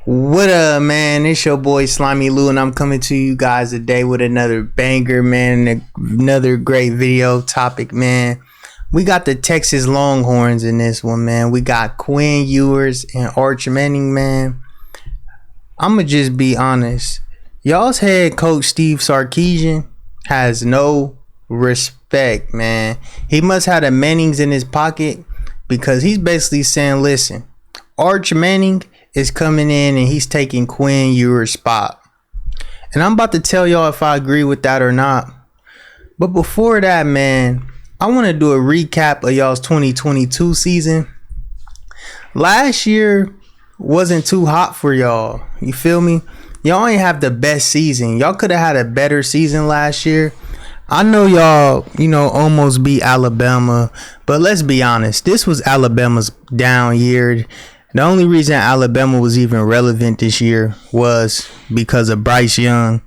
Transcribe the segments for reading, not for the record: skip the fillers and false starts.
What up, man? It's your boy Slimy Lou, and I'm coming to you guys today with another banger, man. Another great video topic, man. We got the Texas Longhorns in this one, man. We got Quinn Ewers and Arch Manning, man. I'ma just be honest. Y'all's head coach Steve Sarkisian has no respect, man. He must have the Mannings in his pocket because he's basically saying, listen, Arch Manning is coming in and he's taking Quinn Ewers' spot. And I'm about to tell y'all if I agree with that or not. But before that, man, I want to do a recap of y'all's 2022 season. Last year wasn't too hot for y'all. You feel me? Y'all ain't have the best season. Y'all could have had a better season last year. I know y'all, almost beat Alabama. But let's be honest. This was Alabama's down year. The only reason Alabama was even relevant this year was because of Bryce Young.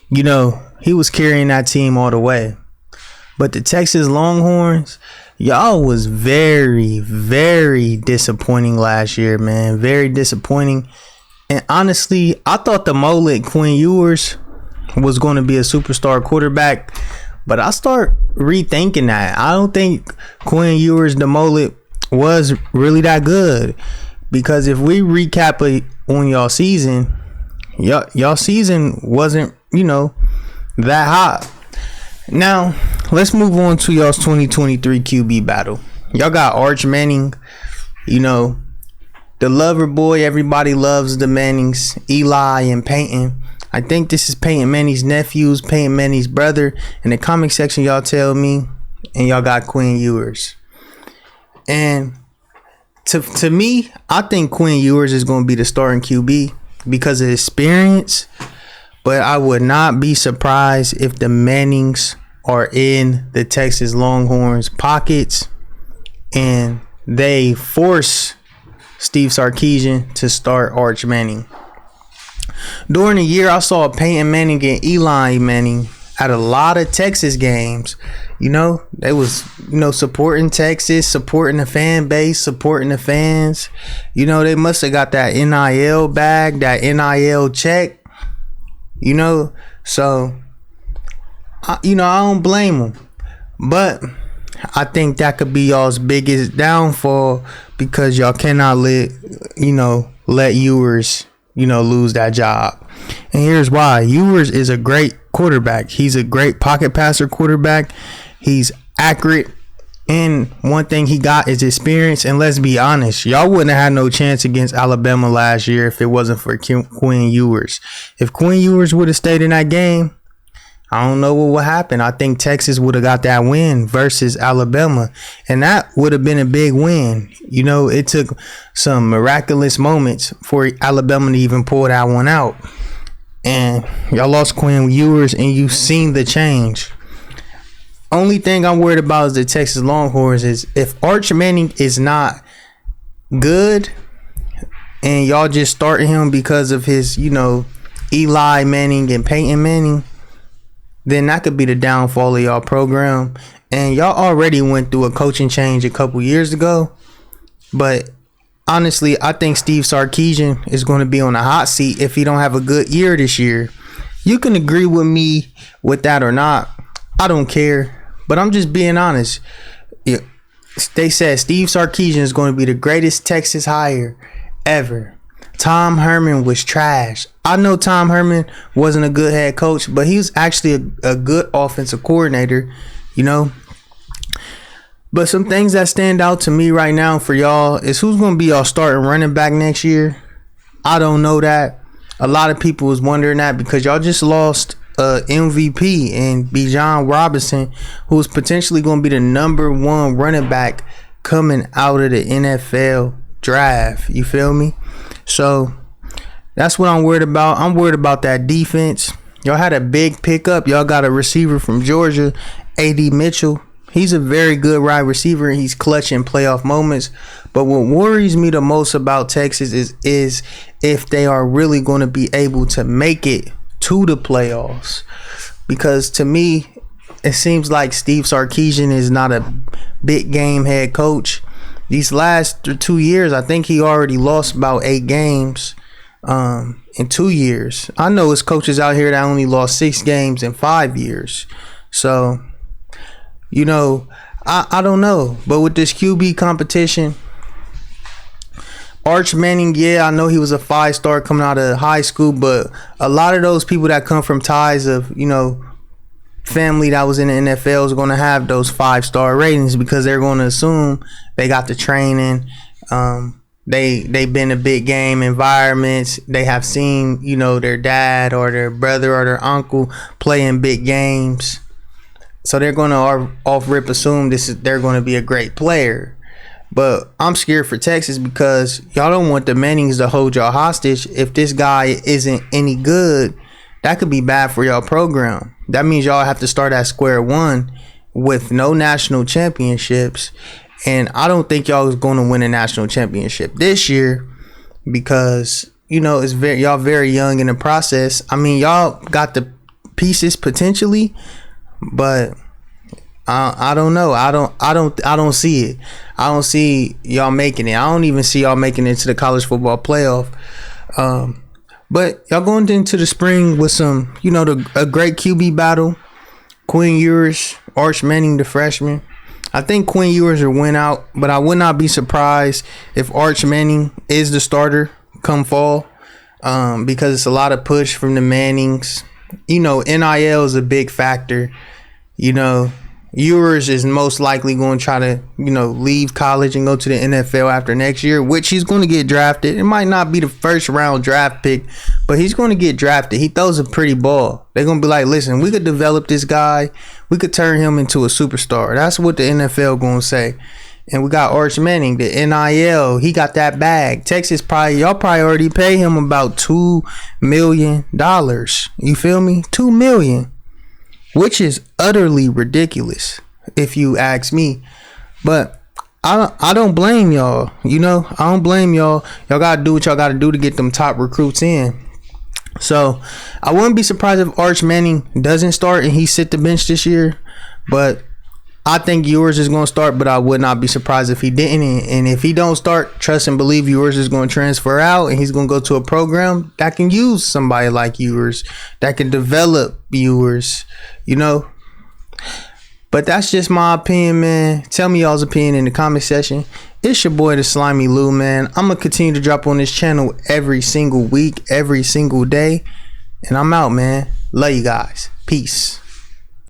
He was carrying that team all the way. But the Texas Longhorns, y'all was very, very disappointing last year, man. Very disappointing. And honestly, I thought the mullet Quinn Ewers was going to be a superstar quarterback. But I start rethinking that. I don't think Quinn Ewers, the mullet, was really that good. Because if we recap it on y'all season, y'all season wasn't, that hot. Now, let's move on to y'all's 2023 QB battle. Y'all got Arch Manning, the lover boy. Everybody loves the Mannings, Eli and Peyton. I think this is Peyton Manning's nephews, Peyton Manning's brother. In the comment section, y'all tell me. And y'all got Quinn Ewers. And to me, I think Quinn Ewers is going to be the starting QB because of experience. But I would not be surprised if the Mannings are in the Texas Longhorns pockets and they force Steve Sarkisian to start Arch Manning. During the year, I saw Peyton Manning and Eli Manning at a lot of Texas games. They was, supporting Texas, supporting the fan base, supporting the fans. They must have got that NIL bag, that NIL check. So, I don't blame them. But I think that could be y'all's biggest downfall because y'all cannot let Ewers, lose that job. And here's why. Ewers is a great quarterback. He's a great pocket passer quarterback. He's accurate. And one thing he got is experience. And let's be honest, y'all wouldn't have had no chance against Alabama last year if it wasn't for Quinn Ewers. If Quinn Ewers would have stayed in that game, I don't know what would happen. I think Texas would have got that win versus Alabama. And that would have been a big win. It took some miraculous moments for Alabama to even pull that one out. And y'all lost Quinn Ewers and you've seen the change. Only thing I'm worried about is the Texas Longhorns is if Arch Manning is not good and y'all just start him because of his, Eli Manning and Peyton Manning, then that could be the downfall of y'all program. And y'all already went through a coaching change a couple years ago. But honestly, I think Steve Sarkisian is going to be on the hot seat if he don't have a good year this year. You can agree with me with that or not. I don't care. But I'm just being honest. They said Steve Sarkisian is going to be the greatest Texas hire ever. Tom Herman was trash. I know Tom Herman wasn't a good head coach, but he was actually a good offensive coordinator, But some things that stand out to me right now for y'all is who's going to be y'all starting running back next year. I don't know that. A lot of people was wondering that because y'all just lost MVP and Bijan Robinson, who's potentially going to be the number one running back coming out of the NFL draft. You feel me? So that's what I'm worried about. I'm worried about that defense. Y'all had a big pickup. Y'all got a receiver from Georgia, A.D. Mitchell. He's a very good wide receiver. He's clutch in playoff moments. But what worries me the most about Texas is if they are really going to be able to make it to the playoffs. Because to me, it seems like Steve Sarkisian is not a big game head coach. These last 2 years, I think he already lost about 8 games. in 2 years. I know it's coaches out here that only lost 6 games in 5 years. So, I don't know. But with this QB competition, Arch Manning, I know he was a 5-star coming out of high school, but a lot of those people that come from ties of, family that was in the NFL is going to have those 5-star ratings because they're going to assume they got the training. They've been to big game environments. They have seen, their dad or their brother or their uncle play in big games. So they're going to off rip assume they're going to be a great player. But I'm scared for Texas because y'all don't want the Mannings to hold y'all hostage. If this guy isn't any good, that could be bad for y'all program. That means y'all have to start at square one with no national championships. And I don't think y'all is going to win a national championship this year because, y'all very young in the process. I mean, y'all got the pieces potentially, but I don't know. I don't see it. I don't see y'all making it. I don't even see y'all making it to the college football playoff. But y'all going into the spring with some, a great QB battle. Quinn Ewers, Arch Manning, the freshman. I think Quinn Ewers will win out, but I would not be surprised if Arch Manning is the starter come fall, because it's a lot of push from the Mannings. NIL is a big factor. Ewers is most likely going to try to, leave college and go to the NFL after next year, which he's going to get drafted. It might not be the first round draft pick, but he's going to get drafted. He throws a pretty ball. They're going to be like, listen, we could develop this guy. We could turn him into a superstar. That's what the NFL going to say. And we got Arch Manning, the NIL. He got that bag. Texas y'all probably already pay him about $2 million. You feel me? $2 million. Which is utterly ridiculous, if you ask me. But I don't blame y'all. I don't blame y'all. Y'all got to do what y'all got to do to get them top recruits in. So I wouldn't be surprised if Arch Manning doesn't start and he sit the bench this year. But I think Ewers is going to start, but I would not be surprised if he didn't. And if he don't start, trust and believe Ewers is going to transfer out and he's going to go to a program that can use somebody like Ewers, that can develop Ewers, But that's just my opinion, man. Tell me y'all's opinion in the comment section. It's your boy, the Slimy Lou, man. I'm going to continue to drop on this channel every single week, every single day. And I'm out, man. Love you guys. Peace.